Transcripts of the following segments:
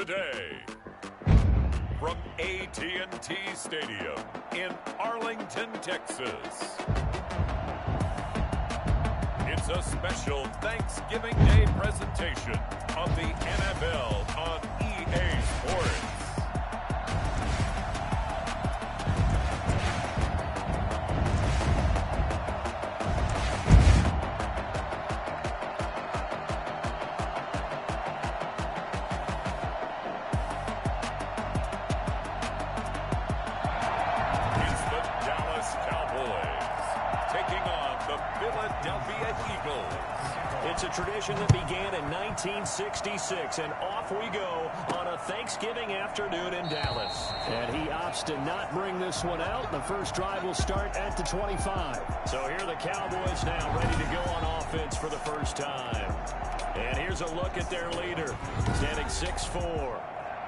today. From AT&T Stadium in Arlington, Texas. It's a special Thanksgiving Day presentation of the NFL on EA Sports. It's a tradition that began in 1966, and off we go on a Thanksgiving afternoon in Dallas. And he opts to not bring this one out. The first drive will start at the 25. So here are the Cowboys now ready to go on offense for the first time. And here's a look at their leader, standing 6'4".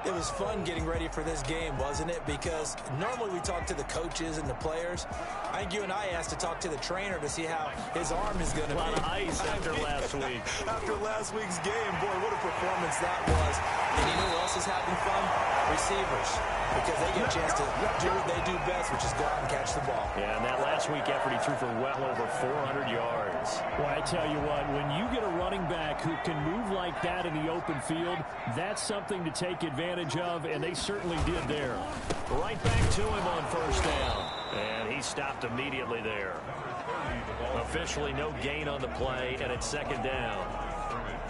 It was fun getting ready for this game, wasn't it? Because normally we talk to the coaches and the players. I think you and I asked to talk to the trainer to see how his arm is going to be. A lot of ice after last week. After last week's game, boy, what a performance that was. And you know who else is having fun? Receivers. Because they get a chance to do what they do best, which is go out and catch the ball. Yeah, and that last week effort, he threw for well over 400 yards. Well, I tell you what, when you get a running back who can move like that in the open field, that's something to take advantage of, and they certainly did there. Right back to him on first down. And he stopped immediately there. Officially no gain on the play, and it's second down.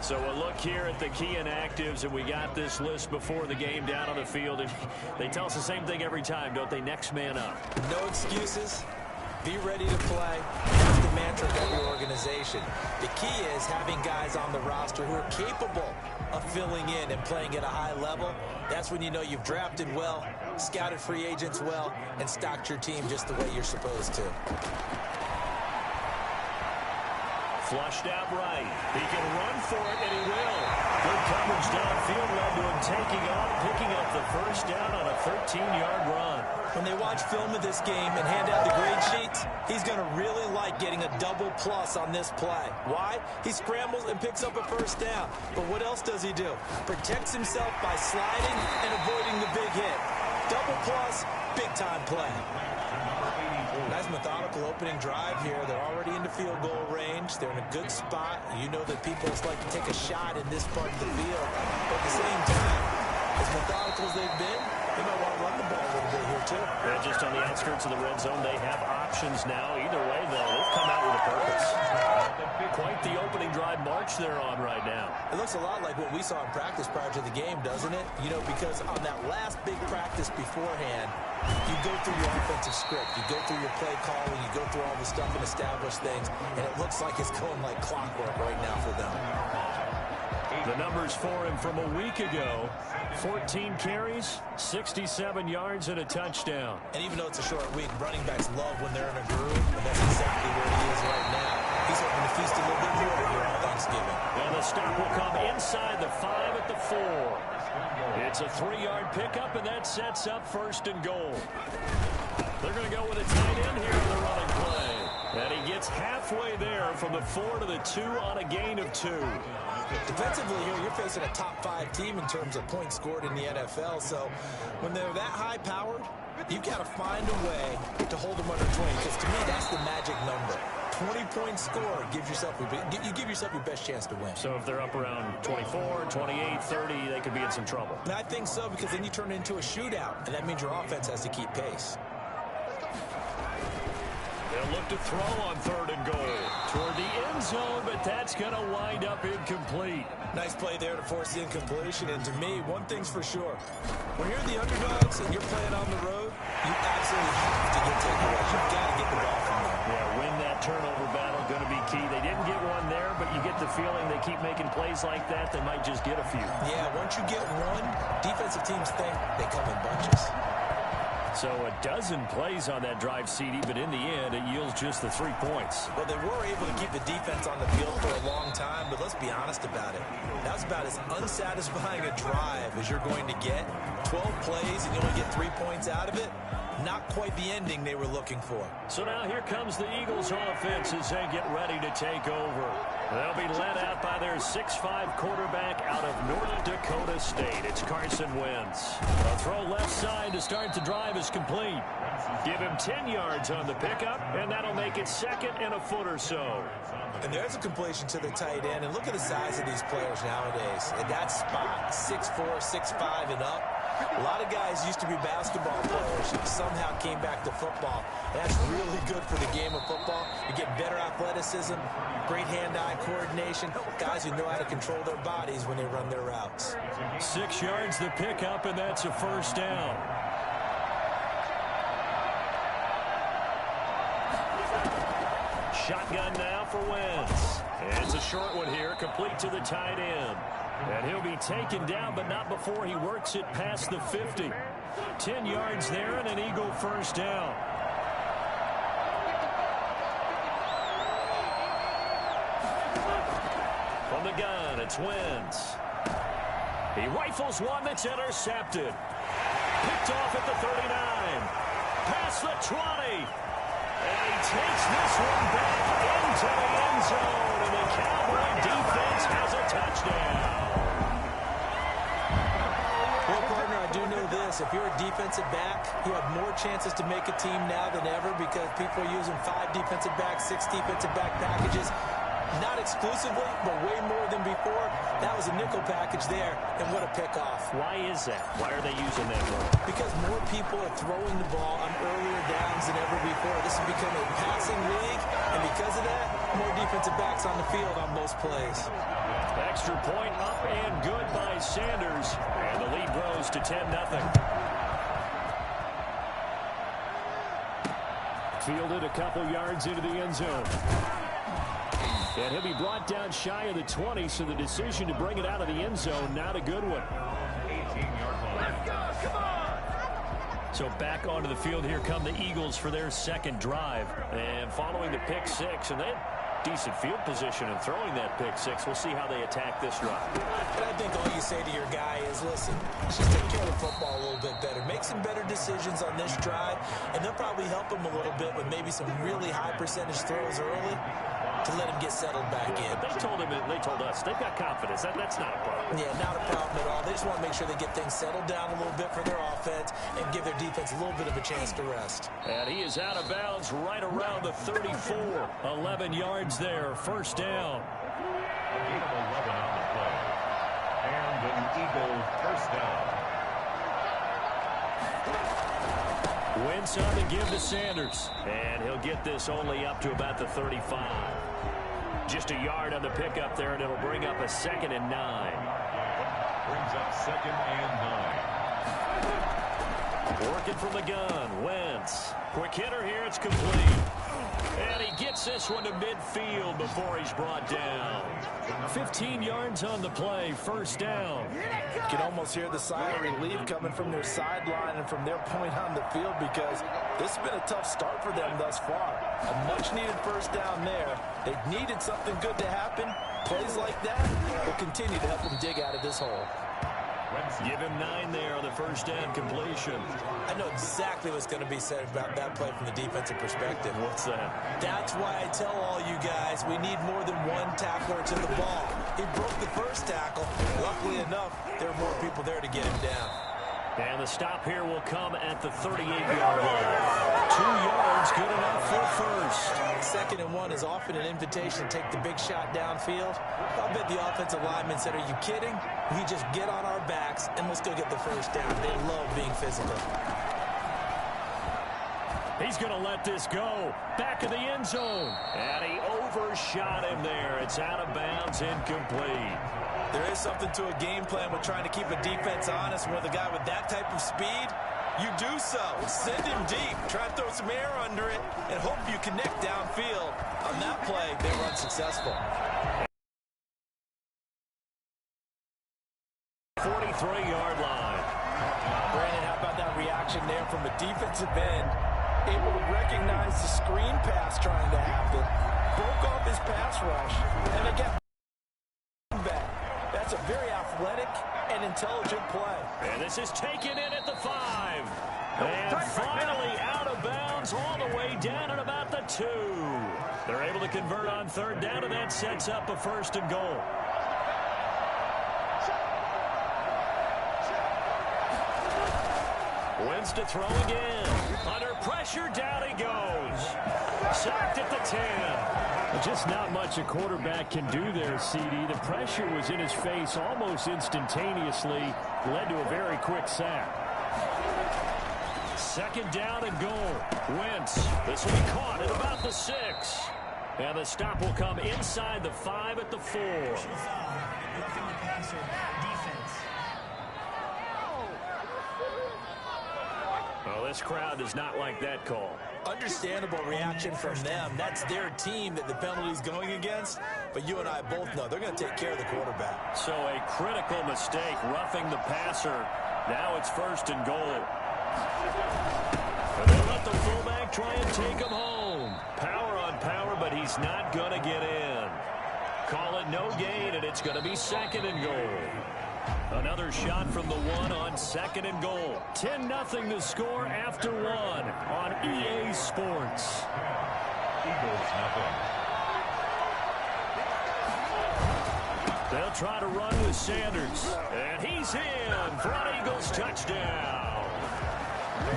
So a look here at the key inactives, and we got this list before the game down on the field. And they tell us the same thing every time, don't they? Next man up. No excuses. Be ready to play. That's the mantra of every organization. The key is having guys on the roster who are capable of filling in and playing at a high level. That's when you know you've drafted well, scouted free agents well, and stocked your team just the way you're supposed to. Flushed out right. He can run for it, and he will. Good coverage downfield led to him taking off, picking up the first down on a 13-yard run. When they watch film of this game and hand out the grade sheets, he's going to really like getting a double plus on this play. Why? He scrambles and picks up a first down. But what else does he do? Protects himself by sliding and avoiding the big hit. Double plus, big-time play. Nice methodical opening drive here. They're already into field goal range. They're in a good spot. You know that people just like to take a shot in this part of the field. But at the same time, as methodical as they've been, they might want to run the ball a little bit here, too. Yeah, just on the outskirts of the red zone, they have options now. Either way, though, they've come out with a purpose. Quite the opening drive march they're on right now. It looks a lot like what we saw in practice prior to the game, doesn't it? You know, because on that last big practice beforehand, you go through your offensive script, you go through your play calling, you go through all the stuff and establish things, and it looks like it's going like clockwork right now for them. The numbers for him from a week ago: 14 carries, 67 yards, and a touchdown. And even though it's a short week, running backs love when they're in a groove, and that's exactly where he is right now. He's hoping to feast a little bit more here on Thanksgiving. And the stop will come inside the 5 at the 4. It's a 3-yard pickup, and that sets up first and goal. They're going to go with a tight end here on the running play. And he gets halfway there from the 4 to the 2 on a gain of 2. Defensively here, you're facing a top-5 team in terms of points scored in the NFL. So when they're that high-powered, you've got to find a way to hold them under 20. Because to me, that's the magic number. 20-point score gives yourself you give yourself your best chance to win. So if they're up around 24, 28, 30, they could be in some trouble. And I think so, because then you turn it into a shootout, and that means your offense has to keep pace. They'll look to throw on 3rd and goal. Toward the end zone, but that's going to wind up incomplete. Nice play there to force the incompletion. And to me, one thing's for sure. When you're the underdogs and you're playing on the road, you absolutely have to get takeaways. You've got to get the ball from them. Yeah, win that turnover battle, going to be key. They didn't get one there, but you get the feeling they keep making plays like that, they might just get a few. Yeah, once you get one, defensive teams think they come in bunches. So a dozen plays on that drive, CD, but in the end, it yields just the 3 points. Well, they were able to keep the defense on the field for a long time, but let's be honest about it. That was about as unsatisfying a drive as you're going to get. 12 plays and you only get 3 points out of it. Not quite the ending they were looking for. So now here comes the Eagles offense as they get ready to take over. They'll be led out by their 6'5" quarterback out of North Dakota State. It's Carson Wentz. A throw left side to start the drive is complete. Give him 10 yards on the pickup, and that'll make it 2nd and a foot or so. And there's a completion to the tight end. And look at the size of these players nowadays. At that spot, 6'4", 6'5", and up. A lot of guys used to be basketball players who somehow came back to football. That's really good for the game of football. You get better athleticism, great hand-eye coordination, guys who know how to control their bodies when they run their routes. 6 yards the pickup, and that's a first down. Shotgun now for Wentz. It's a short one here, complete to the tight end. And he'll be taken down, but not before he works it past the 50. 10 yards there and an Eagle first down. From the gun, it's Wentz. He rifles one that's intercepted. Picked off at the 39. Past the 20. And he takes this one back into the end zone. And the Cowboy defense has a touchdown. Well, partner, I do know this. If you're a defensive back, you have more chances to make a team now than ever because people are using 5 defensive backs, 6 defensive back packages. Not exclusively, but way more than before. That was a nickel package there, and what a pickoff. Why is that? Why are they using that more? Because more people are throwing the ball on earlier downs than ever before. This has become a passing league, and because of that, more defensive backs on the field on most plays. Extra point up and good by Sanders, and the lead grows to 10-0. Fielded a couple yards into the end zone. And he'll be brought down shy of the 20, so the decision to bring it out of the end zone, not a good one. 18-yard line. Let's go, come on! So back onto the field, here come the Eagles for their second drive. And following the pick 6, and they had decent field position in throwing that pick 6. We'll see how they attack this drive. And I think all you say to your guy is, listen, let's just take care of the football a little bit better. Make some better decisions on this drive, and they'll probably help him a little bit with maybe some really high percentage throws early to let him get settled back in. They told us they've got confidence. That's not a problem. Yeah, not a problem at all. They just want to make sure they get things settled down a little bit for their offense and give their defense a little bit of a chance to rest. And he is out of bounds right around the 34. 11 yards there, first down. A gain of 11 on the play. And an Eagle first down. Wentz on the give to Sanders. And he'll get this only up to about the 35. Just a yard on the pickup there, and it'll bring up a 2nd and 9. Brings up 2nd and 9. Working from the gun, Wentz. Quick hitter here, it's complete. And he gets this one to midfield before he's brought down. 15 yards on the play, first down. You can almost hear the sigh of relief coming from their sideline and from their point on the field because this has been a tough start for them thus far. A much-needed first down there. They've needed something good to happen. Plays like that will continue to help them dig out of this hole. Give him 9 there on the first down completion. I know exactly what's going to be said about that play from the defensive perspective. What's that? That's why I tell all you guys we need more than one tackler to the ball. He broke the first tackle. Luckily enough, there were more people there to get him down. And the stop here will come at the 38-yard line. 2 yards, good enough for first. 2nd and 1 is often an invitation to take the big shot downfield. I'll bet the offensive lineman said, are you kidding? We just get on our backs and let's go get the first down. They love being physical. He's going to let this go. Back of the end zone. And he overshot him there. It's out of bounds, incomplete. There is something to a game plan with trying to keep a defense honest. With a guy with that type of speed, you do so. Send him deep. Try to throw some air under it and hope you connect downfield. On that play, they were unsuccessful. 43-yard line. Brandon, how about that reaction there from a defensive end? Able to recognize the screen pass trying to happen. Broke off his pass rush, and they got back. That's a very athletic and intelligent play. And this is taken in at the 5. And finally out of bounds all the way down at about the 2. They're able to convert on third down, and that sets up a 1st and goal. Wins to throw again. Under pressure, down he goes. Sacked at the 10. Just not much a quarterback can do there, CD. The pressure was in his face almost instantaneously. Led to a very quick sack. 2nd down and goal. Wentz. This will be caught at about the 6. And the stop will come inside the 5 at the 4. Well, this crowd does not like that call. Understandable reaction from them. That's their team that the penalty's going against. But you and I both know they're going to take care of the quarterback. So a critical mistake, roughing the passer. Now it's 1st and goal. And they let the fullback try and take him home. Power on power, but he's not going to get in. Call it no gain, and it's going to be 2nd and goal. Another shot from the 1 on 2nd and goal. 10-0 to score after 1 on EA Sports. Eagles nothing. They'll try to run with Sanders. And he's in for an Eagles touchdown.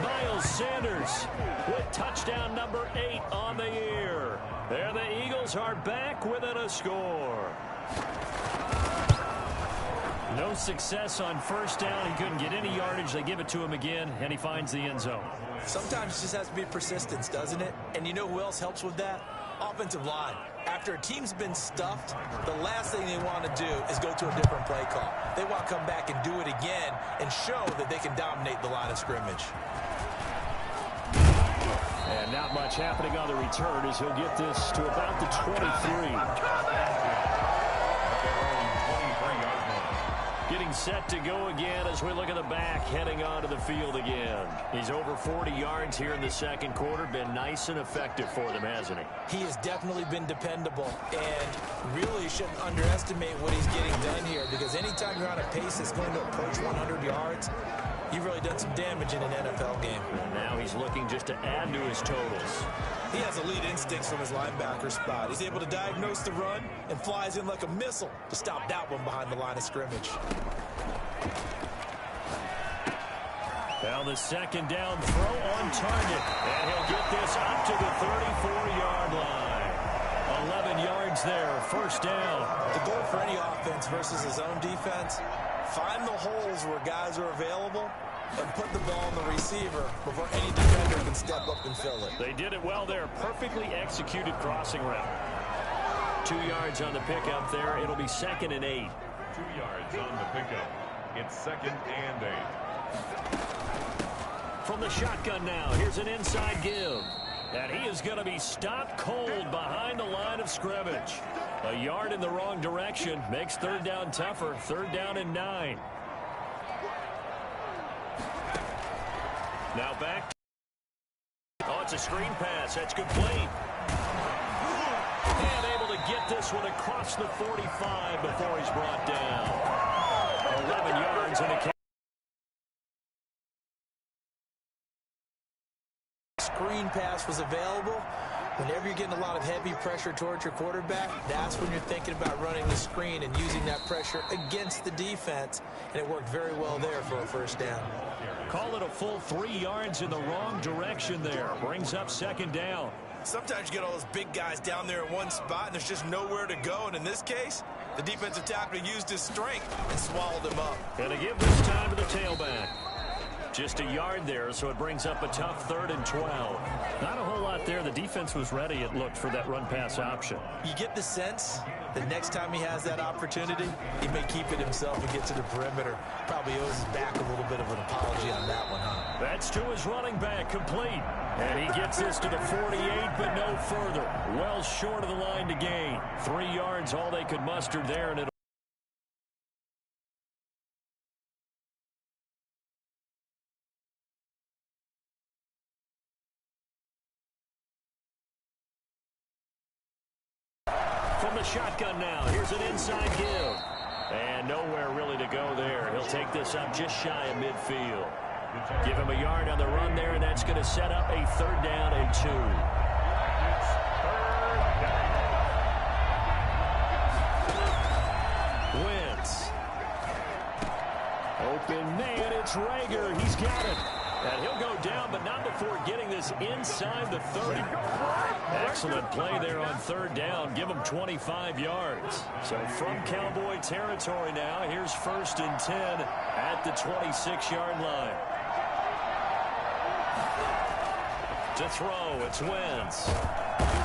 Miles Sanders with touchdown number 8 on the year. There the Eagles are back within a score. No success on 1st down. He couldn't get any yardage. They give it to him again, and he finds the end zone. Sometimes it just has to be persistence, doesn't it? And you know who else helps with that? Offensive line. After a team's been stuffed, the last thing they want to do is go to a different play call. They want to come back and do it again and show that they can dominate the line of scrimmage. And not much happening on the return as he'll get this to about the 23. Getting set to go again as we look at the back, heading onto the field again. He's over 40 yards here in the 2nd quarter. Been nice and effective for them, hasn't he? He has definitely been dependable, and really shouldn't underestimate what he's getting done here, because anytime you're on a pace that's going to approach 100 yards, you've really done some damage in an NFL game. And now he's looking just to add to his totals. He has elite instincts from his linebacker spot. He's able to diagnose the run and flies in like a missile to stop that one behind the line of scrimmage. Now the 2nd down throw on target. And he'll get this up to the 34-yard line. 11 yards there, 1st down. The goal for any offense versus his own defense, find the holes where guys are available and put the ball on the receiver before any defender can step up and fill it. They did it well there. Perfectly executed crossing route. 2 yards on the pickup there. It'll be 2nd and 8. 2 yards on the pickup. It's 2nd and 8. From the shotgun now, here's an inside give. And he is going to be stopped cold behind the line of scrimmage. A yard in the wrong direction makes 3rd down tougher. 3rd down and 9. Now back. Oh, it's a screen pass. That's complete. And able to get this one across the 45 before he's brought down. 11 yards and a catch. Screen pass was available. Whenever you're getting a lot of heavy pressure towards your quarterback, that's when you're thinking about running the screen and using that pressure against the defense. And it worked very well there for a 1st down. Call it a full 3 yards in the wrong direction there. Brings up 2nd down. Sometimes you get all those big guys down there in one spot, and there's just nowhere to go. And in this case, the defensive tackle used his strength and swallowed him up. And to give this time to the tailback. Just a yard there, so it brings up a tough 3rd and 12. Not a whole lot there. The defense was ready, it looked, for that run-pass option. You get the sense that next time he has that opportunity, he may keep it himself and get to the perimeter. Probably owes his back a little bit of an apology on that one, huh? That's to his running back, complete. And he gets this to the 48, but no further. Well short of the line to gain. 3 yards, all they could muster there, and it'll from the shotgun now. Here's an inside give. And nowhere really to go there. He'll take this up just shy of midfield. Give him a yard on the run there, and that's going to set up a 3rd down and 2. It's 3rd Traeger, he's got it. And he'll go down, but not before getting this inside the 30. Excellent play there on third down. Give him 25 yards. So from Cowboy territory now, here's 1st and 10 at the 26-yard line. To throw, it's Wentz.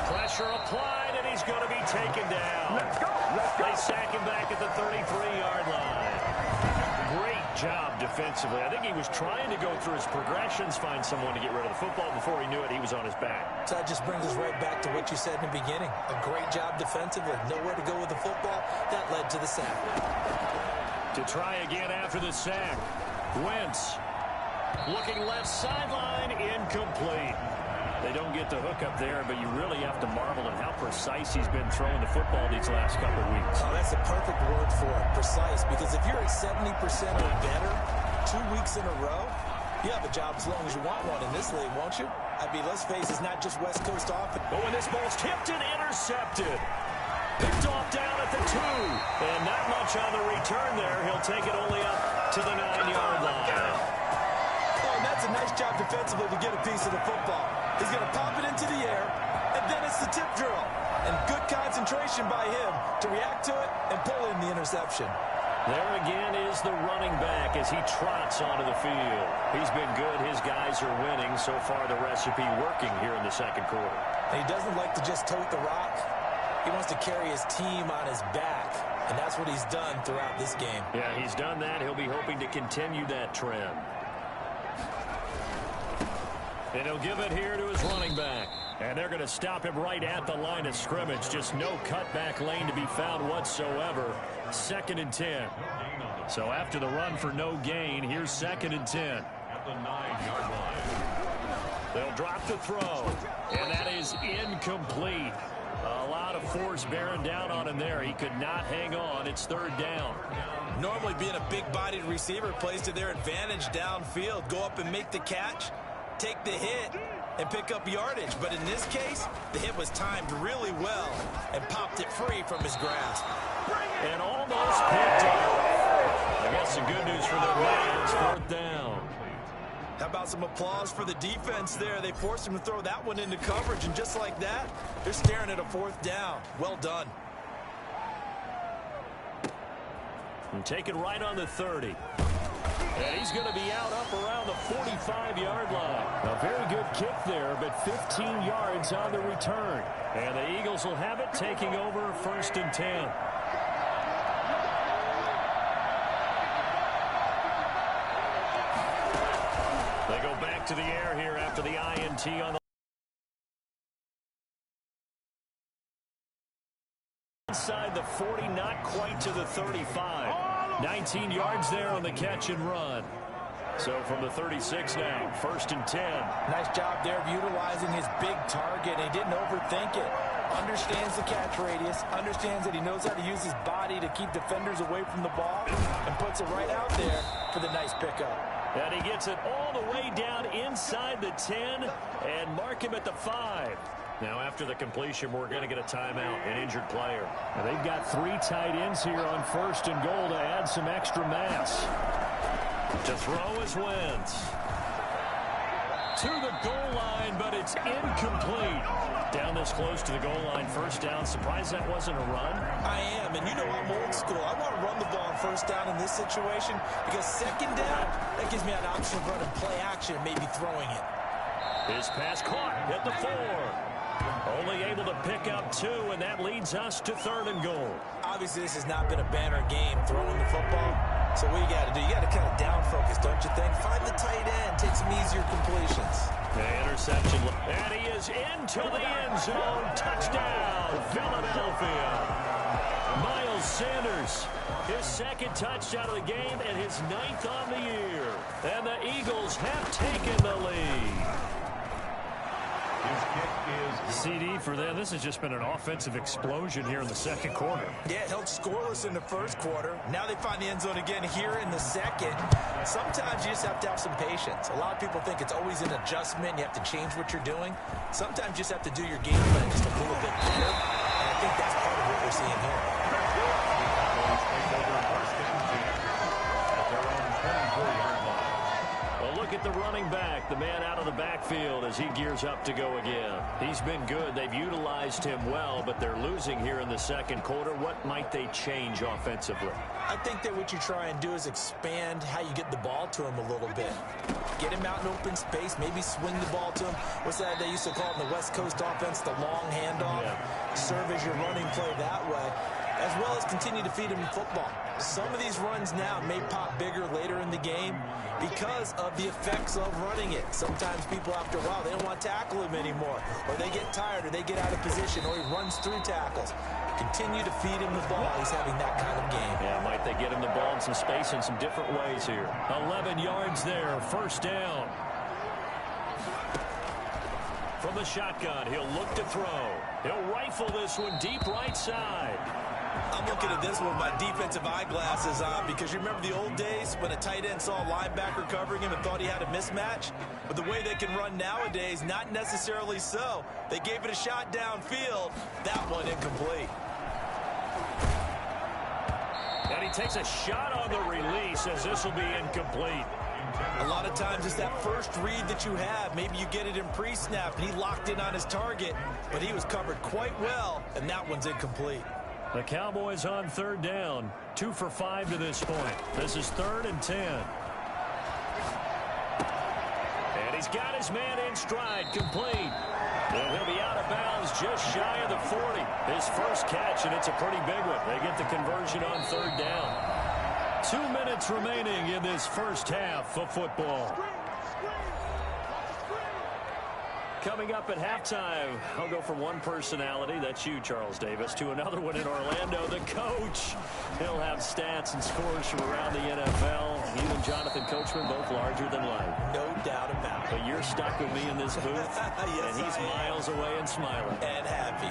Pressure applied, and he's going to be taken down. Let's go. They sack him back at the 33-yard line. Great job defensively. I think he was trying to go through his progressions, find someone to get rid of the football. Before he knew it, he was on his back. So that just brings us right back to what you said in the beginning. A great job defensively. Nowhere to go with the football. That led to the sack. To try again after the sack. Wentz looking left sideline, incomplete. They don't get the hook up there, but you really have to marvel at how precise he's been throwing the football these last couple weeks. Oh, that's the perfect word for it, precise, because if you're at 70% or better 2 weeks in a row, you have a job as long as you want one in this league, won't you? I mean, let's face it, it's not just West Coast offense. Oh, and this ball's tipped and intercepted. Picked off down at the 2. And not much on the return there. He'll take it only up to the 9-yard line. Oh, and that's a nice job defensively to get a piece of the football. He's going to pop it into the air, and then it's the tip drill. And good concentration by him to react to it and pull in the interception. There again is the running back as he trots onto the field. He's been good. His guys are winning. So far, the recipe working here in the second quarter. And he doesn't like to just tote the rock. He wants to carry his team on his back, and that's what he's done throughout this game. Yeah, he's done that. He'll be hoping to continue that trend. And he'll give it here to his running back. And they're going to stop him right at the line of scrimmage. Just no cutback lane to be found whatsoever. 2nd and 10. So after the run for no gain, here's 2nd and 10. At the 9-yard line. They'll drop the throw. And that is incomplete. A lot of force bearing down on him there. He could not hang on. It's 3rd down. Normally being a big-bodied receiver plays to their advantage downfield. Go up and make the catch, take the hit, and pick up yardage. But in this case, the hit was timed really well and popped it free from his grasp. And almost picked up. I guess some good news for their man. It's 4th down. How about some applause for the defense there? They forced him to throw that one into coverage, and just like that, they're staring at a 4th down. Well done. And take it right on the 30. And he's going to be out up around the 45-yard line. A very good kick there, but 15 yards on the return. And the Eagles will have it, taking over 1st and 10. They go back to the air here after the INT on the inside the 40, not quite to the 35. 19 yards there on the catch and run. So from the 36 now, 1st and 10. Nice job there of utilizing his big target. He didn't overthink it. Understands the catch radius, understands that he knows how to use his body to keep defenders away from the ball, and puts it right out there for the nice pickup. And he gets it all the way down inside the 10 and mark him at the 5. Now after the completion, we're going to get a timeout, an injured player. Now, they've got 3 tight ends here on 1st and goal to add some extra mass. To throw is Wentz. To the goal line, but it's incomplete. Down this close to the goal line, 1st down. Surprised that wasn't a run? I am, and you know I'm old school. I want to run the ball on 1st down in this situation because 2nd down, that gives me an option of running play action and maybe throwing it. His pass caught at the 4. Only able to pick up 2, and that leads us to 3rd and goal. Obviously, this has not been a banner game throwing the football. So what you got to do, you got to kind of down focus, don't you think? Find the tight end, take some easier completions. The interception, and he is into the end zone. Touchdown, Philadelphia. Miles Sanders, his 2nd touchdown of the game and his 9th on the year. And the Eagles have taken the lead. His kick is CD for them. This has just been an offensive explosion here in the 2nd quarter. Yeah, held scoreless in the 1st quarter. Now they find the end zone again here in the 2nd. Sometimes you just have to have some patience. A lot of people think it's always an adjustment. You have to change what you're doing. Sometimes you just have to do your game plan just a little bit better. And I think that's part of what we're seeing here. Cowboys take over 1st and 10 at their own 24-yard line. back, the man out of the backfield as he gears up to go again. He's been good. They've utilized him well, but they're losing here in the second quarter. What might they change offensively? I think that what you try and do is expand how you get the ball to him a little bit. Get him out in open space, maybe swing the ball to him. What's that they used to call it in the West Coast offense, the long handoff? Yeah. Serve as your running play that way, as well as continue to feed him football. Some of these runs now may pop bigger later in the game because of the effects of running it. Sometimes people, after a while, they don't want to tackle him anymore, or they get tired, or they get out of position, or he runs through tackles. Continue to feed him the ball. He's having that kind of game. Yeah, might they get him the ball in some space in some different ways here. 11 yards there, first down. From the shotgun, he'll look to throw. He'll rifle this one deep right side. I'm looking at this one with my defensive eyeglasses on because you remember the old days when a tight end saw a linebacker covering him and thought he had a mismatch? But the way they can run nowadays, not necessarily so. They gave it a shot downfield. That one incomplete. And he takes a shot on the release as this will be incomplete. A lot of times it's that first read that you have. Maybe you get it in pre-snap and he locked in on his target, but he was covered quite well, and that one's incomplete. The Cowboys on third down, 2 for 5 to this point. This is 3rd and 10. And he's got his man in stride, complete. And he'll be out of bounds just shy of the 40. His first catch, and it's a pretty big one. They get the conversion on third down. 2 minutes remaining in this first half of football. Coming up at halftime, I'll go from one personality, that's you, Charles Davis, to another one in Orlando, the coach. He'll have stats and scores from around the NFL. He and Jonathan Coachman, both larger than life. No doubt about it. But you're stuck with me in this booth, yes, and he's miles away and smiling. And happy.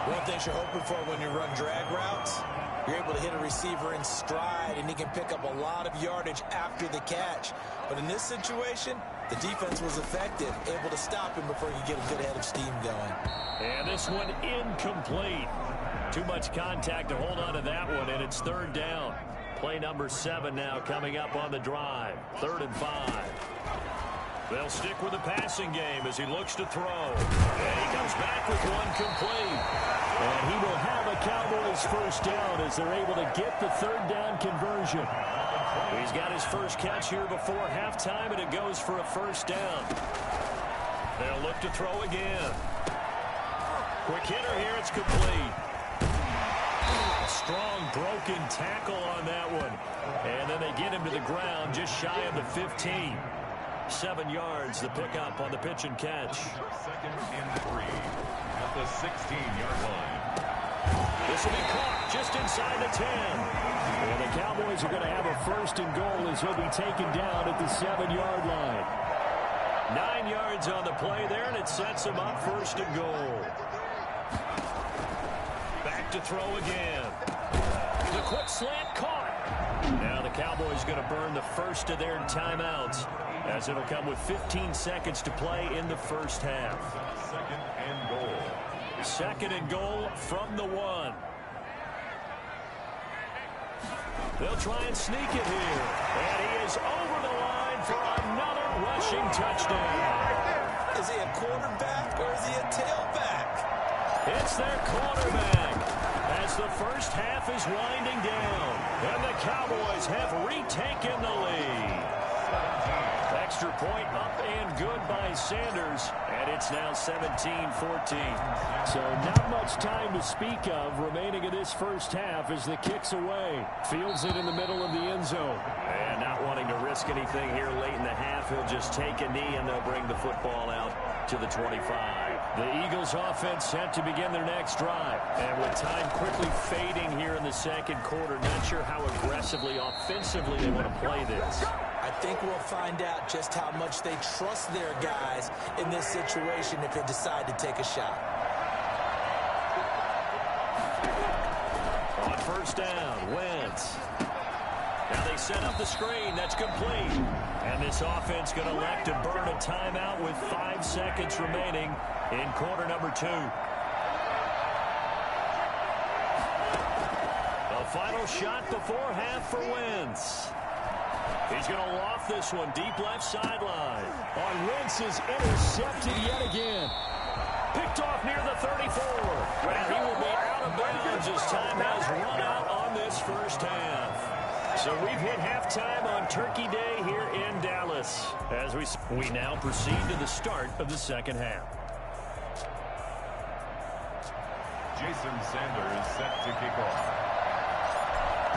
One thing you're hoping for when you run drag routes, you're able to hit a receiver in stride, and he can pick up a lot of yardage after the catch. But in this situation, the defense was effective, able to stop him before you get a good head of steam going. And this one incomplete. Too much contact to hold on to that one, and it's third down. Play number 7 now coming up on the drive. 3rd and 5. They'll stick with the passing game as he looks to throw. And he comes back with one complete. And he will have a Cowboys first down as they're able to get the third down conversion. He's got his first catch here before halftime, and it goes for a first down. They'll look to throw again. Quick hitter here, it's complete. A strong broken tackle on that one. And then they get him to the ground just shy of the 15. 7 yards, the pickup on the pitch and catch. 2nd and 3 at the 16-yard line. This will be caught just inside the 10. And the Cowboys are going to have a 1st and goal as he'll be taken down at the 7-yard line. 9 yards on the play there, and it sets him up 1st and goal. Back to throw again. The quick slant caught. Now the Cowboys going to burn the first of their timeouts as it'll come with 15 seconds to play in the first half. 2nd and goal. 2nd and goal from the 1. They'll try and sneak it here. And he is over the line for another rushing touchdown. Is he a quarterback or is he a tailback? It's their quarterback as the first half is winding down. And the Cowboys have retaken the lead. Extra point up and good by Sanders. And it's now 17-14. So not much time to speak of remaining in this first half as the kick's away. Fields it in the middle of the end zone. And not wanting to risk anything here late in the half, he'll just take a knee and they'll bring the football out to the 25. The Eagles offense set to begin their next drive. And with time quickly fading here in the second quarter, not sure how aggressively, offensively they want to play this. I think we'll find out just how much they trust their guys in this situation if they decide to take a shot. On first down, Wentz. Now they set up the screen. That's complete. And this offense going to elect to burn a timeout with 5 seconds remaining in quarter number 2. A final shot before half for Wentz. He's going to loft this one deep left sideline. On Wentz is intercepted yet again. Picked off near the 34. And he will be out of bounds as time has run out on this first half. So we've hit halftime on Turkey Day here in Dallas. As we now proceed to the start of the second half. Jason Sanders set to kick off.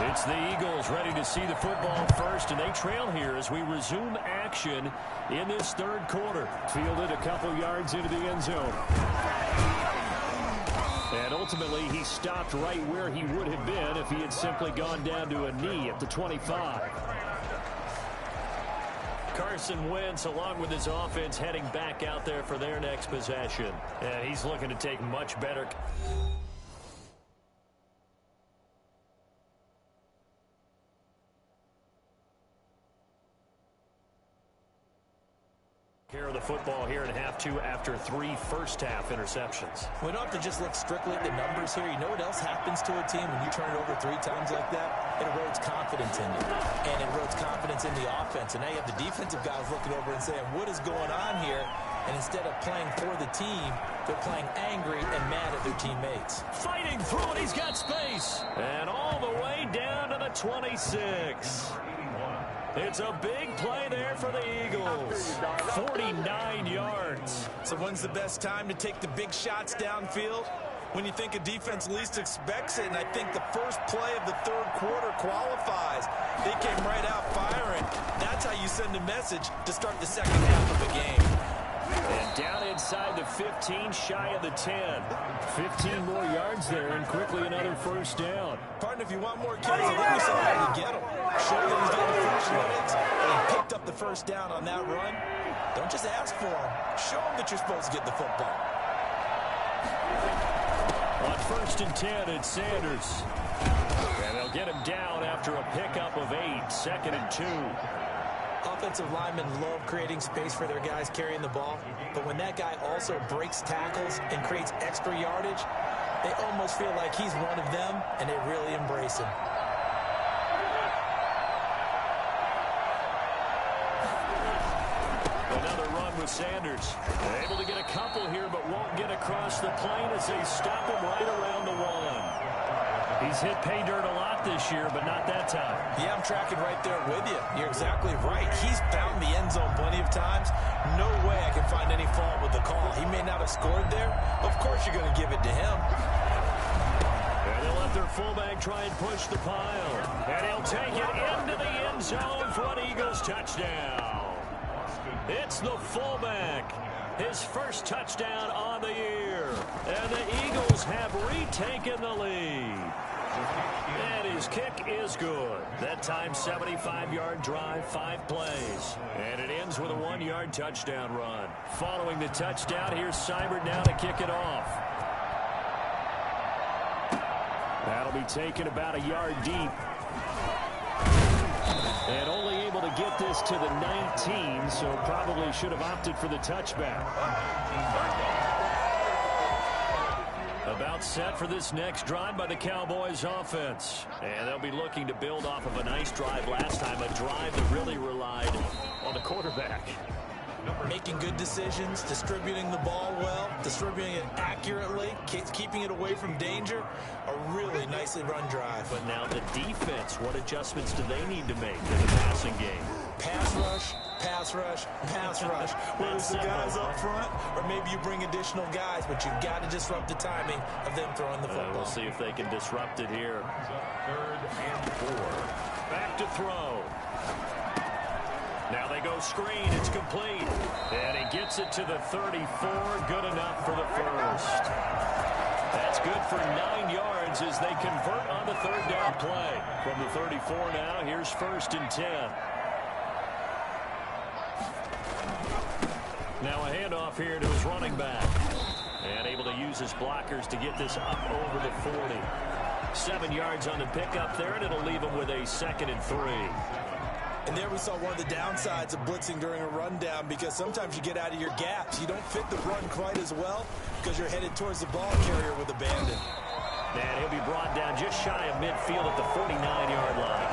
It's the Eagles ready to see the football first, and they trail here as we resume action in this third quarter. Fielded a couple yards into the end zone. And ultimately, he stopped right where he would have been if he had simply gone down to a knee at the 25. Carson Wentz, along with his offense, heading back out there for their next possession. And he's looking to take much better care of the football here in half two after 3 first-half interceptions. We don't have to just look strictly at the numbers here. You know what else happens to a team when you turn it over 3 times like that? It erodes confidence in you, and it erodes confidence in the offense. And now you have the defensive guys looking over and saying, what is going on here? And instead of playing for the team, they're playing angry and mad at their teammates. Fighting through it, he's got space. And all the way down to the 26. It's a big play there for the Eagles. 49 yards. So when's the best time to take the big shots downfield? When you think a defense least expects it, and I think the first play of the third quarter qualifies. They came right out firing. That's how you send a message to start the second half of a game. And down inside the 15, shy of the 10. 15 more yards there, and quickly another first down. Partner, if you want more carries, I think we saw how to get them. Show that he's getting the first units, and he picked up the first down on that run. Don't just ask for them. Show them that you're supposed to get the football. On 1st and 10, it's Sanders. And they'll get him down after a pickup of 8, 2nd and 2. Offensive linemen love creating space for their guys carrying the ball, but when that guy also breaks tackles and creates extra yardage, they almost feel like he's one of them, and they really embrace him. Another run with Sanders. They're able to get a couple here, but won't get across the plane as they stop him right around the 1. He's hit pay dirt a lot this year, but not that time. Yeah, I'm tracking right there with you. You're exactly right. He's found the end zone plenty of times. No way I can find any fault with the call. He may not have scored there. Of course you're going to give it to him. And they'll let their fullback try and push the pile. And he'll take it into the end zone for an Eagles touchdown. It's the fullback. His first touchdown on the year. And the Eagles have retaken the lead. And his kick is good. That time, 75-yard drive, 5 plays. And it ends with a 1-yard touchdown run. Following the touchdown, here's Seibert now to kick it off. That'll be taken about a yard deep. And only able to get this to the 19, so probably should have opted for the touchback. About set for this next drive by the Cowboys offense. And they'll be looking to build off of a nice drive last time, a drive that really relied on the quarterback. Making good decisions, distributing the ball well, distributing it accurately, keeping it away from danger. A really nicely run drive. But now the defense, what adjustments do they need to make in the passing game? Pass rush, pass rush, pass rush. Whether it's the guys up front or maybe you bring additional guys, but you've got to disrupt the timing of them throwing the football. We'll see if they can disrupt it here. 3rd and 4. Back to throw. Now they go screen. It's complete. And he gets it to the 34. Good enough for the first. That's good for 9 yards as they convert on the 3rd down play. From the 34 now, here's 1st and 10. Now a handoff here to his running back. And able to use his blockers to get this up over the 40. 7 yards on the pickup there, and it'll leave him with a 2nd and 3. And there we saw one of the downsides of blitzing during a rundown, because sometimes you get out of your gaps. You don't fit the run quite as well because you're headed towards the ball carrier with abandon. And he'll be brought down just shy of midfield at the 49-yard line.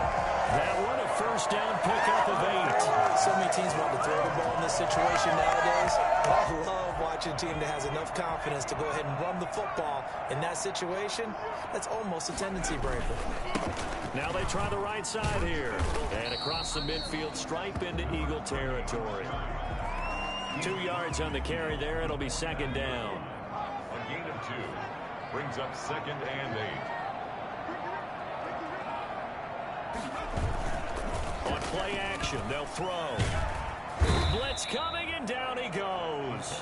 That one, a first down pickup of 8. So many teams want to throw the ball in this situation nowadays. But I love watching a team that has enough confidence to go ahead and run the football. In that situation, that's almost a tendency breaker. Now they try the right side here. And across the midfield stripe into Eagle territory. 2 yards on the carry there. It'll be second down. A gain of 2 brings up 2nd and 8. On play action, they'll throw. Blitz coming, and down he goes.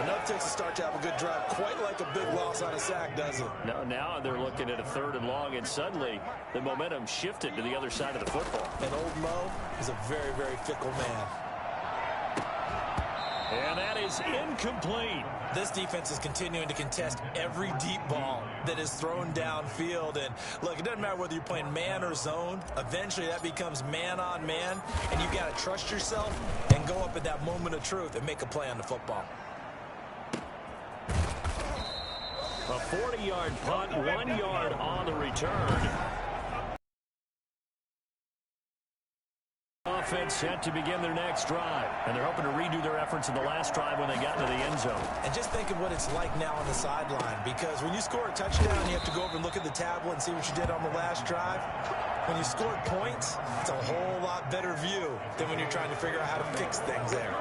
Enough takes to start to have a good drive. Quite like a big loss on a sack, does it? No, now they're looking at a 3rd and long, and suddenly the momentum shifted to the other side of the football. And old Mo is a very, very fickle man. And that is incomplete. This defense is continuing to contest every deep ball that is thrown downfield. And look, it doesn't matter whether you're playing man or zone. Eventually that becomes man on man. And you've got to trust yourself and go up at that moment of truth and make a play on the football. A 40-yard punt, 1 yard on the return. Offense set to begin their next drive. And they're hoping to redo their efforts in the last drive when they got into the end zone. And just think of what it's like now on the sideline. Because when you score a touchdown, you have to go over and look at the tablet and see what you did on the last drive. When you scored points, it's a whole lot better view than when you're trying to figure out how to fix things there.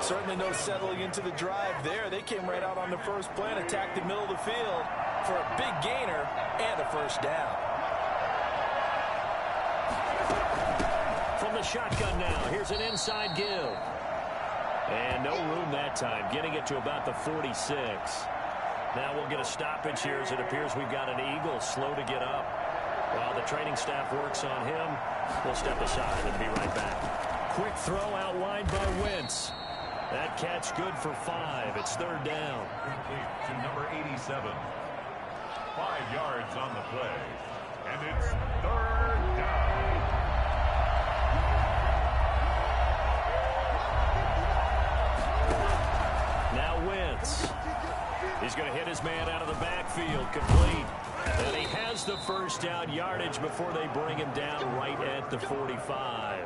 Certainly no settling into the drive there. They came right out on the first play and attacked the middle of the field for a big gainer and a first down. From the shotgun now, here's an inside give. And no room that time, getting it to about the 46. Now we'll get a stoppage here as it appears we've got an Eagle slow to get up. While the training staff works on him, we'll step aside and be right back. Quick throw out wide by Wentz. That catch good for 5. It's 3rd down. To number 87. 5 yards on the play. And it's 3rd down. Now Wentz. He's going to hit his man out of the backfield, complete. And he has the first down yardage before they bring him down right at the 45.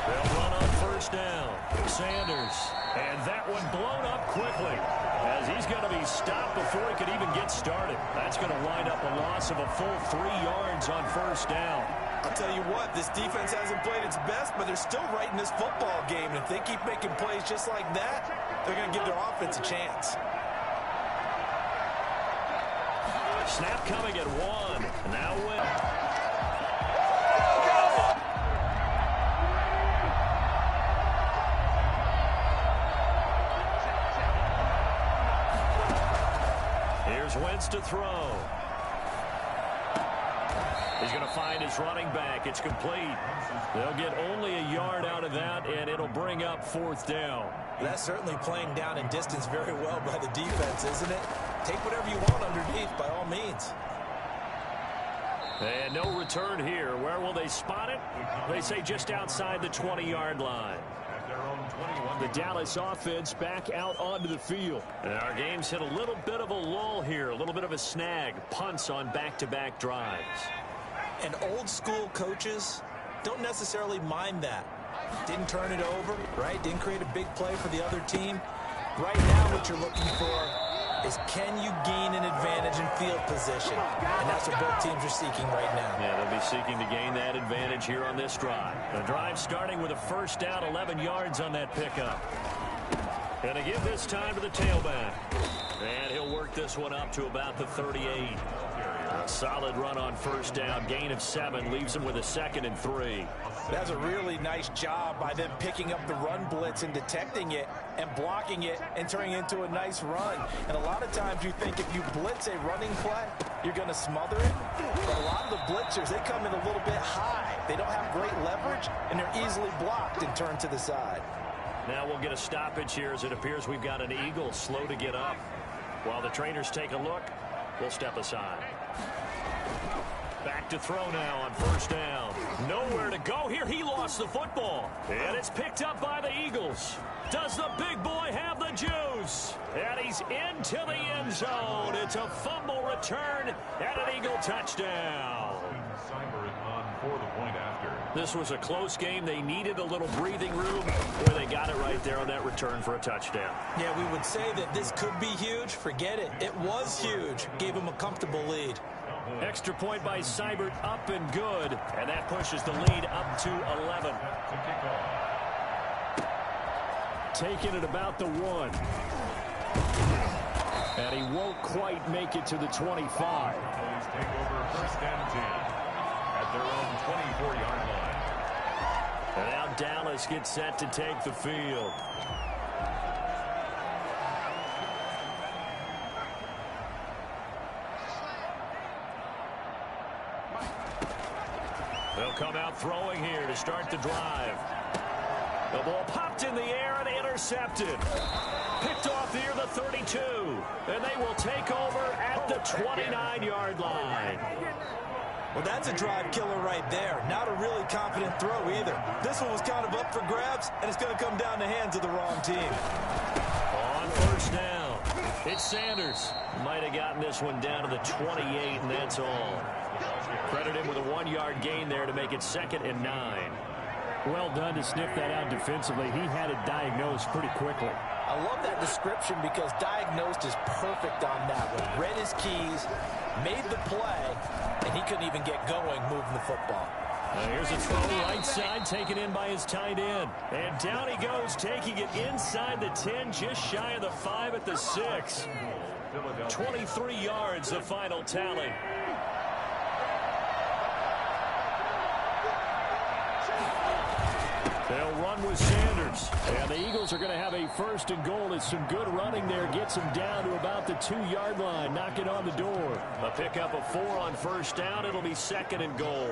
They'll run on first down. Sanders. And that one blown up quickly as he's going to be stopped before he could even get started. That's going to wind up a loss of a full 3 yards on first down. I'll tell you what, this defense hasn't played its best, but they're still right in this football game. And if they keep making plays just like that, they're going to give their offense a chance. Snap coming at 1. Now Wentz. Here's Wentz to throw. He's going to find his running back. It's complete. They'll get only a yard out of that, and it'll bring up 4th down. That's certainly playing down in distance very well by the defense, isn't it? Take whatever you want underneath, by all means. And no return here. Where will they spot it? They say just outside the 20-yard line. The Dallas offense back out onto the field. And our game's hit a little bit of a lull here, a little bit of a snag. Punts on back-to-back drives. And old-school coaches don't necessarily mind that. Didn't turn it over, right? Didn't create a big play for the other team. Right now what you're looking for is can you gain an advantage in field position? And that's what both teams are seeking right now. Yeah, they'll be seeking to gain that advantage here on this drive. The drive starting with a first down, 11 yards on that pickup. And to give this time to the tailback. And he'll work this one up to about the 38. A solid run on first down, gain of 7, leaves him with a 2nd and 3. That's a really nice job by them picking up the run blitz and detecting it and blocking it and turning it into a nice run. And a lot of times you think if you blitz a running play, you're going to smother it. But a lot of the blitzers, they come in a little bit high. They don't have great leverage, and they're easily blocked and turned to the side. Now we'll get a stoppage here as it appears we've got an Eagle slow to get up. While the trainers take a look, we'll step aside. Back to throw now on first down. Nowhere to go here. He lost the football. And it's picked up by the Eagles. Does the big boy have the juice? He's into the end zone. It's a fumble return and an Eagle touchdown. For the point after. This was a close game. They needed a little breathing room, where they got it right there on that return for a touchdown. Yeah, we would say that this could be huge. Forget it. It was huge. Gave him a comfortable lead. Extra point by Seibert, up and good. And that pushes the lead up to 11. Taking it about the 1. And he won't quite make it to the 25. Please take over first and 10 at their own 24-yard line. And now Dallas gets set to take the field. They'll come out throwing here to start the drive. The ball popped in the air and intercepted. Picked off near the 32. And they will take over at the 29-yard line. Well, that's a drive killer right there. Not a really confident throw either. This one was kind of up for grabs, and it's going to come down the hands of the wrong team. On first down, it's Sanders. Might have gotten this one down to the 28, and that's all. Credit him with a 1-yard gain there to make it 2nd and 9. Well done to sniff that out defensively. He had it diagnosed pretty quickly. I love that description because diagnosed is perfect on that one. Read his keys, made the play, and he couldn't even get going moving the football. Now here's a throw right side, taken in by his tight end. And down he goes, taking it inside the 10, just shy of the 5 at the 6. 23 yards, the final tally. They'll run with Sanders. And the Eagles are going to have a 1st and goal. It's some good running there. Gets them down to about the 2-yard line. Knocking on the door. A pickup of 4 on first down. It'll be 2nd and goal.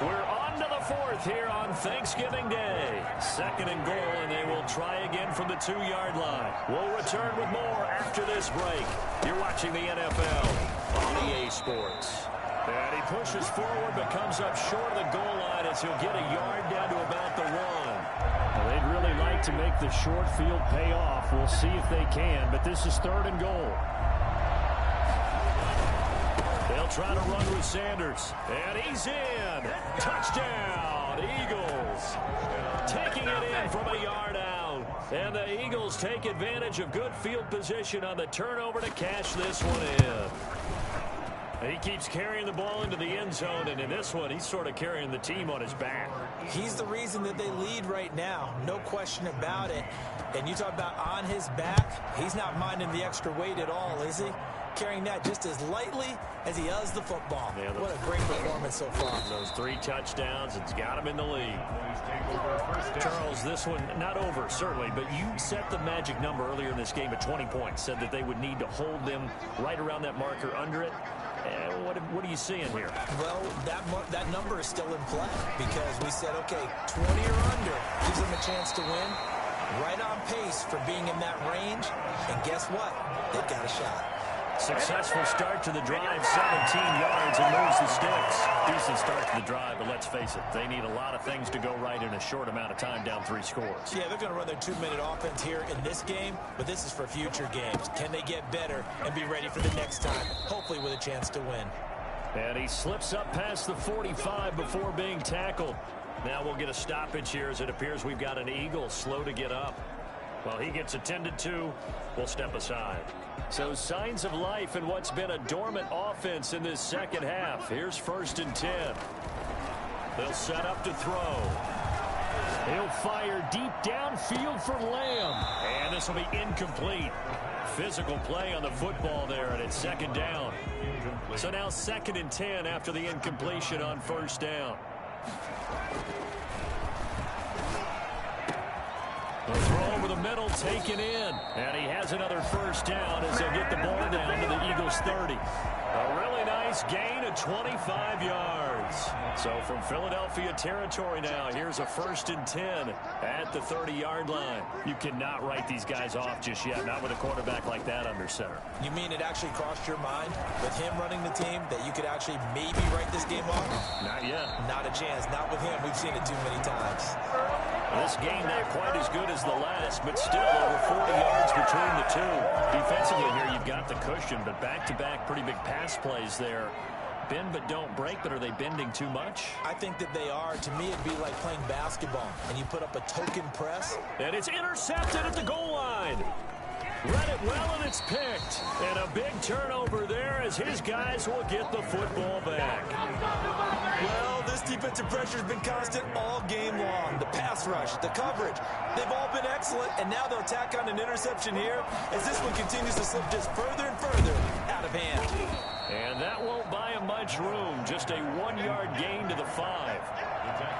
We're on to the 4th here on Thanksgiving Day. 2nd and goal, and they will try again from the 2-yard line. We'll return with more after this break. You're watching the NFL on EA Sports. And he pushes forward, but comes up short of the goal line as he'll get a yard down to about the 1. Well, they'd really like to make the short field pay off. We'll see if they can, but this is 3rd and goal. They'll try to run with Sanders. And he's in. Touchdown, Eagles. Taking it in from a yard out. And the Eagles take advantage of good field position on the turnover to cash this one in. He keeps carrying the ball into the end zone, and in this one, he's sort of carrying the team on his back. He's the reason that they lead right now. No question about it. And you talk about on his back, he's not minding the extra weight at all, is he? Carrying that just as lightly as he does the football. Yeah, what a great performance so far. Those 3 touchdowns, it's got him in the lead. Charles, this one, not over, certainly, but you set the magic number earlier in this game at 20 points. Said that they would need to hold them right around that marker under it. What are you seeing here? Well, that number is still in play because we said, okay, 20 or under gives them a chance to win. Right on pace for being in that range. And guess what? They've got a shot. Successful start to the drive, 17 yards, and moves the sticks. Decent start to the drive, but let's face it, they need a lot of things to go right in a short amount of time, down 3 scores. Yeah, they're going to run their 2-minute offense here in this game, but this is for future games. Can they get better and be ready for the next time, hopefully with a chance to win? And he slips up past the 45 before being tackled. Now we'll get a stoppage here as it appears we've got an Eagle slow to get up. While he gets attended to, we'll step aside. So signs of life in what's been a dormant offense in this second half. Here's 1st and 10. They'll set up to throw. He'll fire deep downfield for Lamb. And this will be incomplete. Physical play on the football there, and it's 2nd down. So now 2nd and 10 after the incompletion on 1st down. The throw over the middle, taken in. And he has another 1st down as they'll get the ball down to the Eagles' 30. A really nice gain of 25 yards. So from Philadelphia territory now, here's a 1st and 10 at the 30-yard line. You cannot write these guys off just yet, not with a quarterback like that under center. You mean it actually crossed your mind with him running the team that you could actually maybe write this game off? Not yet. Not a chance. Not with him. We've seen it too many times. This game not quite as good as the last, but still over 40 yards between the two. Defensively here, you've got the cushion, but back-to-back pretty big pass plays there. Bend but don't break, but are they bending too much? I think that they are. To me, it'd be like playing basketball, and you put up a token press. And it's intercepted at the goal line. Read it well, and it's picked. And a big turnover there as his guys will get the football back. Well, this defensive pressure has been constant all game long. The pass rush, the coverage, they've all been excellent, and now they'll tack on an interception here as this one continues to slip just further and further out of hand. And that won't buy him much room. Just a 1-yard gain to the 5.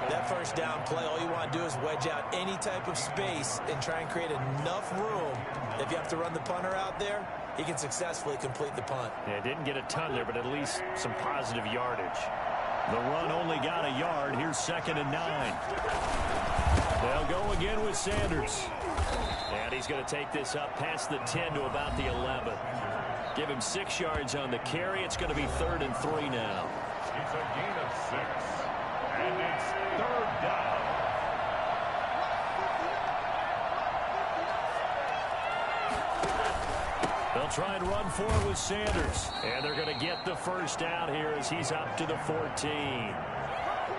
That first down play, all you want to do is wedge out any type of space and try and create enough room. If you have to run the punter out there, he can successfully complete the punt. Yeah, didn't get a ton there, but at least some positive yardage. The run only got a yard. Here's 2nd and 9. They'll go again with Sanders. And he's going to take this up past the 10 to about the 11. Give him 6 yards on the carry. It's going to be 3rd and 3 now. It's a gain of 6. And it's 3rd down. They'll try and run for it with Sanders. And they're going to get the first down here as he's up to the 14.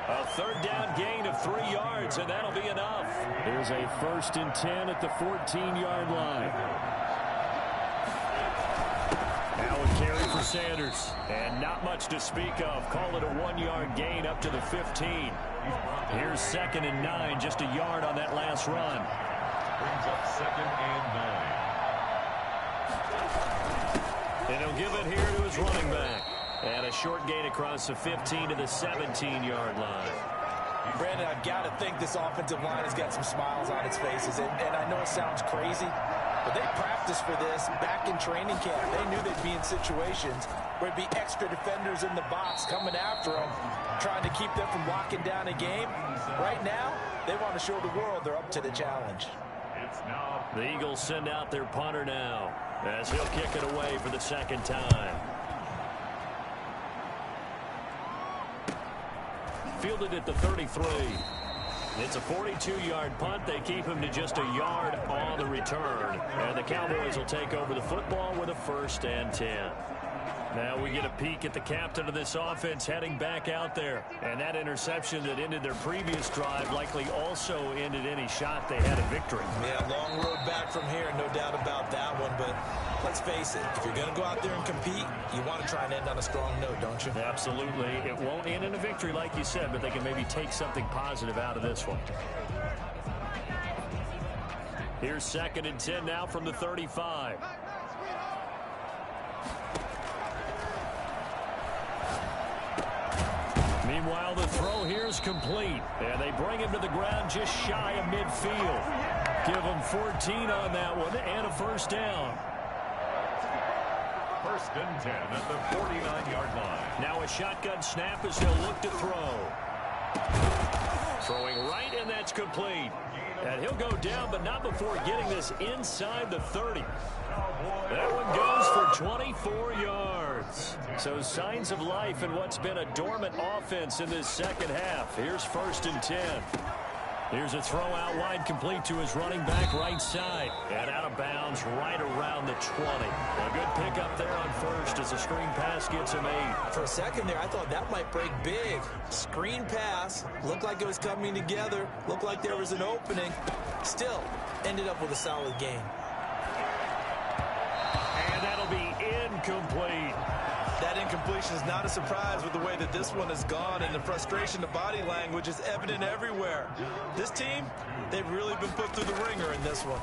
A 3rd down gain of 3 yards, and that'll be enough. Here's a 1st and 10 at the 14-yard line. Now a carry for Sanders. And not much to speak of. Call it a 1-yard gain up to the 15. Here's 2nd and 9, just a yard on that last run. Brings up 2nd and 9. And he'll give it here to his running back. And a short gain across the 15 to the 17-yard line. Brandon, I've got to think this offensive line has got some smiles on its faces. And I know it sounds crazy, but they practiced for this back in training camp. They knew they'd be in situations where it'd be extra defenders in the box coming after them, trying to keep them from locking down a game. Right now, they want to show the world they're up to the challenge. The Eagles send out their punter now as he'll kick it away for the 2nd time. Fielded at the 33. It's a 42-yard punt. They keep him to just a yard on the return. And the Cowboys will take over the football with a 1st and 10. Now we get a peek at the captain of this offense heading back out there. And that interception that ended their previous drive likely also ended any shot they had at victory. Yeah, long road back from here, no doubt about that one. But let's face it, if you're going to go out there and compete, you want to try and end on a strong note, don't you? Absolutely. It won't end in a victory like you said, but they can maybe take something positive out of this one. Here's 2nd and 10 now from the 35. Meanwhile, the throw here is complete. And they bring him to the ground just shy of midfield. Give him 14 on that one and a 1st down. 1st and 10 at the 49-yard line. Now a shotgun snap as he'll look to throw. Throwing right, and that's complete. And he'll go down, but not before getting this inside the 30. That one goes for 24 yards. So signs of life in what's been a dormant offense in this 2nd half. Here's 1st and 10. Here's a throw out wide, complete to his running back right side. And out of bounds right around the 20. A good pickup there on 1st as the screen pass gets him 8. For a second there, I thought that might break big. Screen pass. Looked like it was coming together. Looked like there was an opening. Still, ended up with a solid game. And that'll be incomplete. That incompletion is not a surprise with the way that this one has gone, and the frustration, the body language is evident everywhere. This team, they've really been put through the ringer in this one.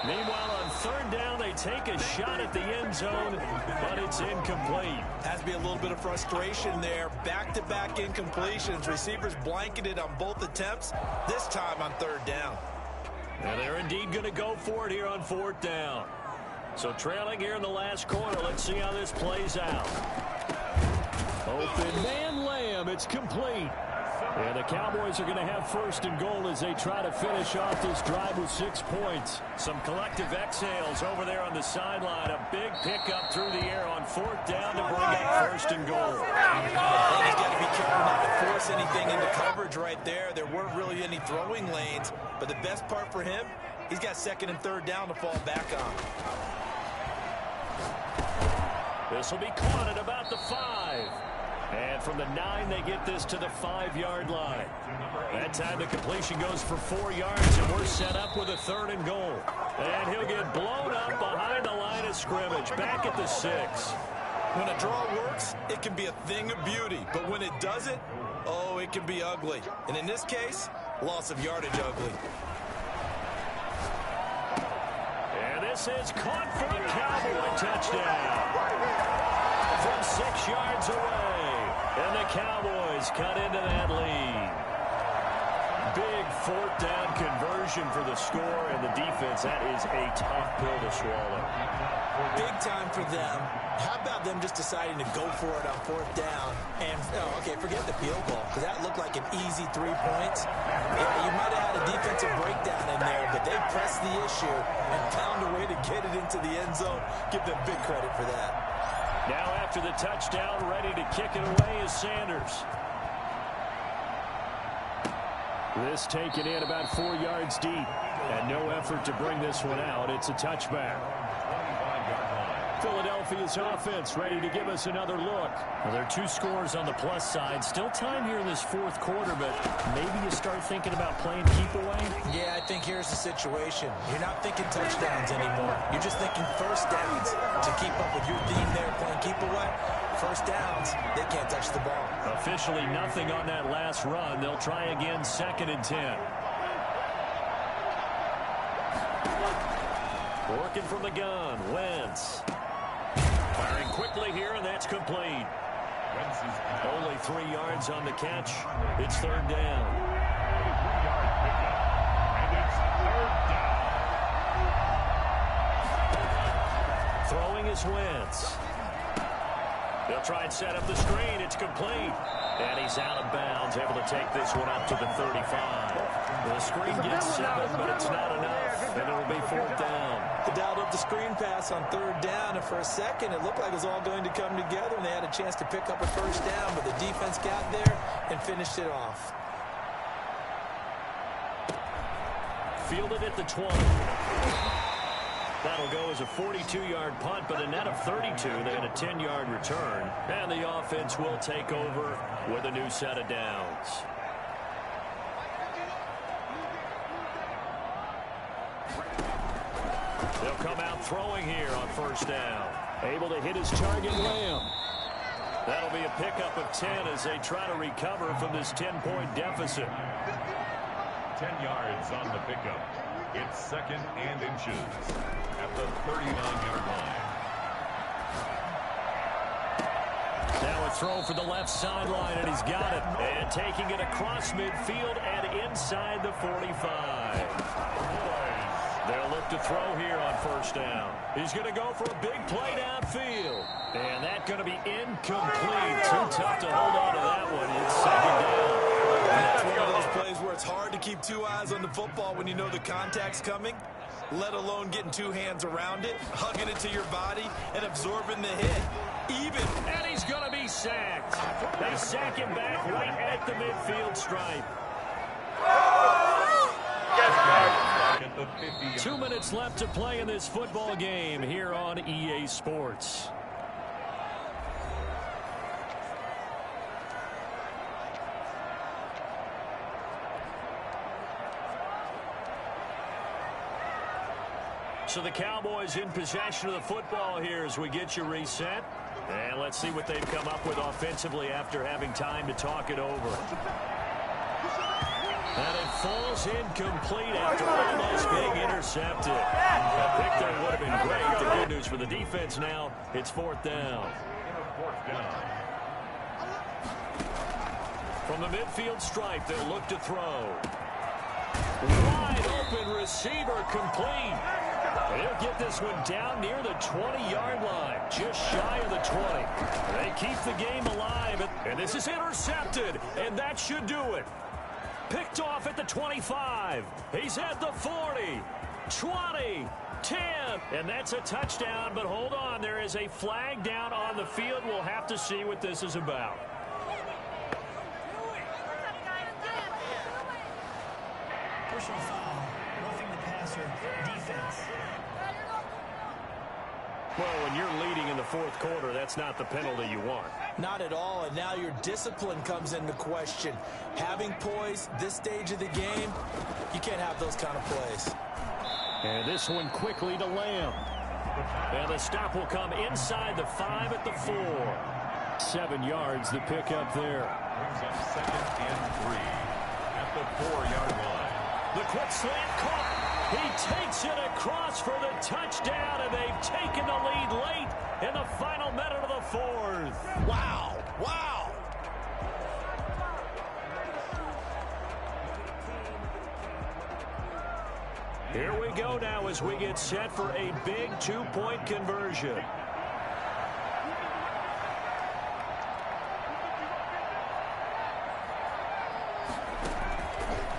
Meanwhile, on 3rd down, they take a shot at the end zone, but it's incomplete. Has to be a little bit of frustration there. Back-to-back incompletions. Receivers blanketed on both attempts, this time on 3rd down. And they're indeed going to go for it here on 4th down. So trailing here in the last quarter. Let's see how this plays out. Open man Lamb. It's complete. And the Cowboys are going to have 1st and goal as they try to finish off this drive with 6 points. Some collective exhales over there on the sideline. A big pickup through the air on 4th down to bring up 1st and goal. He's got to be careful not to force anything into yards right there. There weren't really any throwing lanes, but the best part for him, he's got 2nd and 3rd down to fall back on. This will be caught at about the 5. And from the 9, they get this to the 5-yard line. That time the completion goes for 4 yards, and we're set up with a 3rd and goal. And he'll get blown up behind the line of scrimmage, back at the 6. When a draw works, it can be a thing of beauty. But when it doesn't, oh, it can be ugly. And in this case, loss of yardage ugly. And this is caught for a Cowboy touchdown. From 6 yards away. And the Cowboys cut into that lead. Big 4th down conversion for the score, and the defense, that is a tough pill to swallow. Big time for them. How about them just deciding to go for it on 4th down? And, okay, forget the field goal, because that looked like an easy 3 points. Yeah, you might have had a defensive breakdown in there, but they pressed the issue and found a way to get it into the end zone. Give them big credit for that. Now after the touchdown, ready to kick it away is Sanders. This taken in about 4 yards deep. And no effort to bring this one out. It's a touchback. Philadelphia's offense ready to give us another look. Well, there are 2 scores on the plus side. Still time here in this 4th quarter, but maybe you start thinking about playing keep away? Yeah, I think here's the situation. You're not thinking touchdowns anymore. You're just thinking 1st downs. To keep up with your theme there, playing keep away, 1st downs, they can't touch the ball. Officially nothing on that last run. They'll try again 2nd and 10. Working from the gun, Wentz. Firing quickly here, and that's complete. Only 3 yards on the catch. It's 3rd down. Throwing is Wentz. They'll try and set up the screen. It's complete. And he's out of bounds, able to take this one up to the 35. The screen gets 7, but it's not enough. And it'll be 4th down. They dialed up the screen pass on 3rd down, and for a second, it looked like it was all going to come together, and they had a chance to pick up a 1st down, but the defense got there and finished it off. Fielded at the 20. That'll go as a 42-yard punt, but a net of 32. They had a 10-yard return, and the offense will take over with a new set of downs. They'll come out throwing here on 1st down. Able to hit his target, Lamb. That'll be a pickup of 10 as they try to recover from this 10-point deficit. 10 yards on the pickup. It's 2nd and inches at the 39-yard line. Now a throw for the left sideline, and he's got it. And taking it across midfield and inside the 45. They'll look to throw here on 1st down. He's going to go for a big play downfield. And that's going to be incomplete. Too tough to hold on to that one. It's 2nd down. That's one of those plays where it's hard to keep 2 eyes on the football when you know the contact's coming, let alone getting 2 hands around it, hugging it to your body, and absorbing the hit. Even. And he's going to be sacked. They sack him back right at the midfield stripe. 2 minutes left to play in this football game here on EA Sports. So the Cowboys in possession of the football here as we get you reset. And let's see what they've come up with offensively after having time to talk it over. And it falls incomplete after almost being intercepted. A pick there would have been great. The good news for the defense now, it's 4th down. From the midfield stripe, they'll look to throw. Wide open receiver complete. They'll get this one down near the 20-yard line, just shy of the 20. They keep the game alive, and this is intercepted, and that should do it. Picked off at the 25. He's at the 40, 20, 10, and that's a touchdown. But hold on, there is a flag down on the field. We'll have to see what this is about. Personal foul, roughing the passer, defense. Well, when you're leading in the fourth quarter, that's not the penalty you want. Not at all, and now your discipline comes into question. Having poise this stage of the game, you can't have those kind of plays. And this one quickly to Lamb. And the stop will come inside the 5 at the 4. 7 yards, the pickup there. Brings up 2nd and 3 at the 4-yard line. The quick slant caught. He takes it across for the touchdown, and they've taken the lead late in the final minute of the 4th. Wow, wow. Here we go now as we get set for a big 2-point conversion.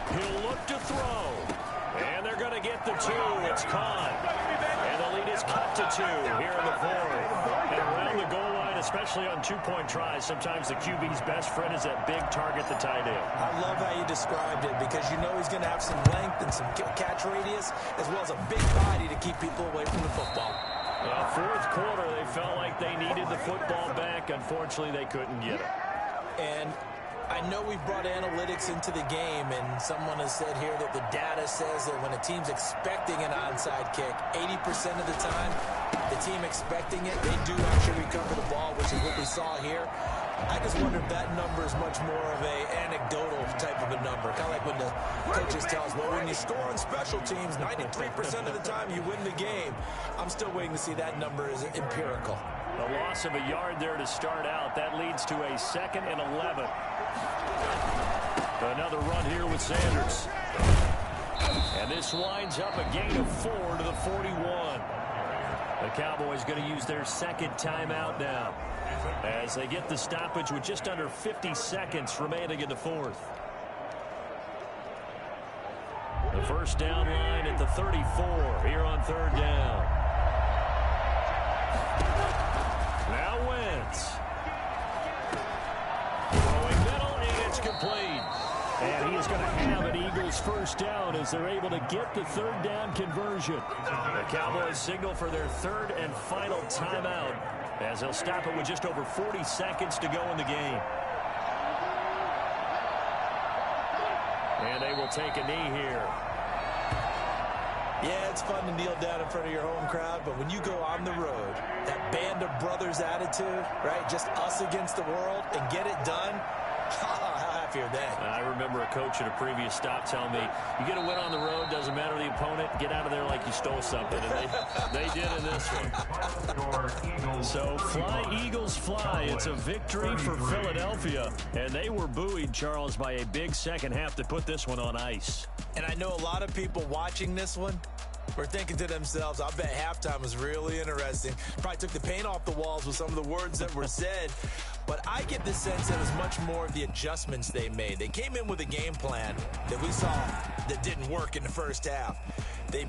He'll look to throw. And they're going to get the 2. It's caught. And the lead is cut to 2 here in the 4th. And around the goal line, especially on 2-point tries, sometimes the QB's best friend is that big target, the tight end. I love how you described it because you know he's going to have some length and some catch radius as well as a big body to keep people away from the football. Fourth quarter, they felt like they needed the football back. Unfortunately, they couldn't get it. And I know we've brought analytics into the game, and someone has said here that the data says that when a team's expecting an onside kick, 80% of the time, the team expecting it, they do actually recover the ball, which is what we saw here. I just wonder if that number is much more of a anecdotal type of a number. Kind of like when the coaches tell us, well, when you score on special teams, 93% of the time you win the game. I'm still waiting to see that number is empirical. A loss of a yard there to start out. That leads to a 2nd and 11. Another run here with Sanders. And this winds up a gain of 4 to the 41. The Cowboys going to use their 2nd timeout now as they get the stoppage with just under 50 seconds remaining in the 4th. The first down line at the 34 here on 3rd down. Now Wentz. Throwing middle, and it's complete. And he is going to have an Eagles first down as they're able to get the 3rd down conversion. The Cowboys signal for their 3rd and final timeout as they'll stop it with just over 40 seconds to go in the game. And they will take a knee here. Yeah, it's fun to kneel down in front of your home crowd, but when you go on the road, that band of brothers attitude, right, just us against the world and get it done, how happy are they? I remember a coach at a previous stop telling me, you get a win on the road, doesn't matter the opponent, get out of there like you stole something. And they did in this one. So fly, Eagles, fly. It's a victory for Philadelphia. And they were buoyed, Charles, by a big second half to put this one on ice. And I know a lot of people watching this one were thinking to themselves, I bet halftime was really interesting. Probably took the paint off the walls with some of the words that were said. But I get the sense that it was much more of the adjustments they made. They came in with a game plan that we saw that didn't work in the first half. They